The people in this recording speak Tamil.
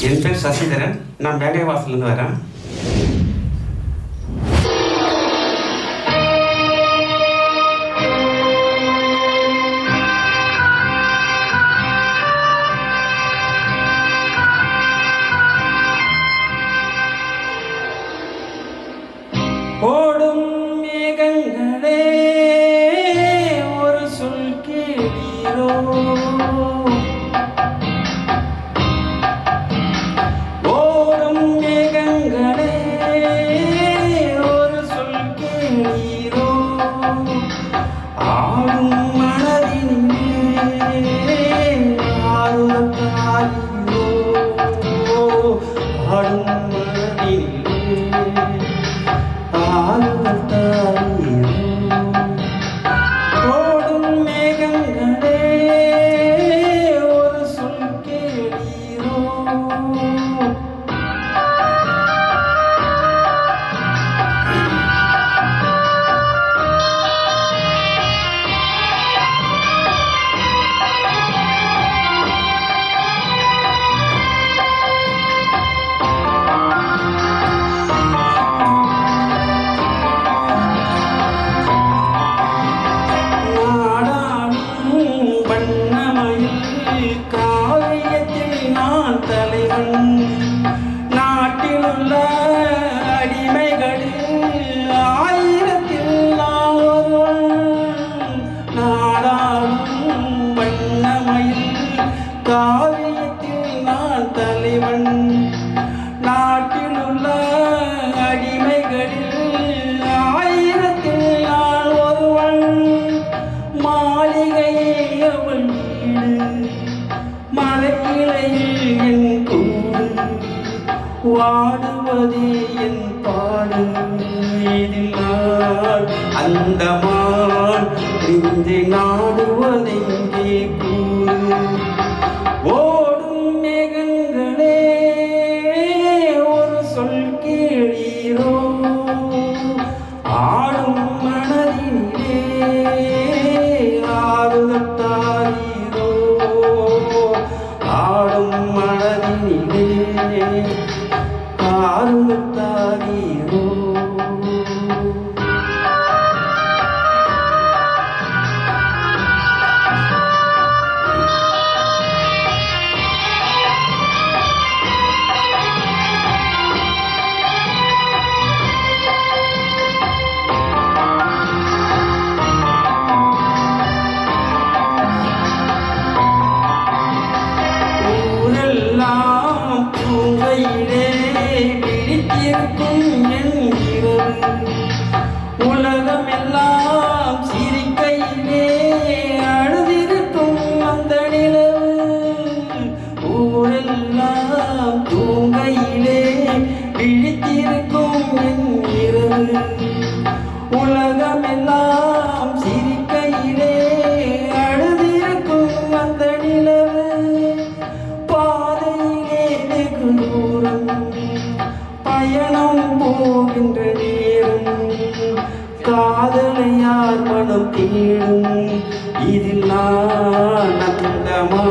என் பேர் சசிதரன். நான் வேங்கை வாசல்லேருந்து வரேன். ஓடும் மேகங்களே ஒரு சொல் கேளீரோ, ஓடும் மேகங்களே ஒரு சொல் கேளீரோ, ஆடும் மனதினிலே ஆறுவத்தாரீரோ, ஆடும் மனதினிலே ஓடும் மேகங்களே ஒரு சொல் கேளீரோ. நாட்டிலுள்ள அடிமைகளில் ஆயிரத்தில் நான் ஒருவன். நாடாளும் வண்ணமயில் காவியத்தில் நான் தலைவன். நாட்டிலுள்ள அடிமைகளில் ஆயிரத்தில் நான் ஒருவன். மாளிகையே அவள் வீடு, மலைக்கிளையில் என் கூடு, வாடுவதே என் பாடு. இதில் நான் அந்தமான் நெஞ்சை நாடுவதெங்கே கூறு. ஓடும் மேகங்களே ஒரு சொல் கேளீரோ, ஆடும் மனதினிலே ஆறுதத்தாரீரோ, ஆடும் மனதினிலே ஆறுதத்தாரீரோ. ஊரெல்லாம் தூங்கையிலே விழித்திருக்கும் என் இரவு, உலகமெல்லாம் சிரிக்கையிலே அழுதிருக்கும் அந்த நிலவு. ஊரெல்லாம் தூங்கையிலே விழித்திருக்கும் என் இரவு, உலகமெல்லாம் சிரிக்கையிலே அழுதிருக்கும் அந்த நிலவு. பாதையிலே வெகு தூரம் பயணம் போகின்ற நேரம், காதலையார் மனம் தேடும். இதில் நான் அந்தமா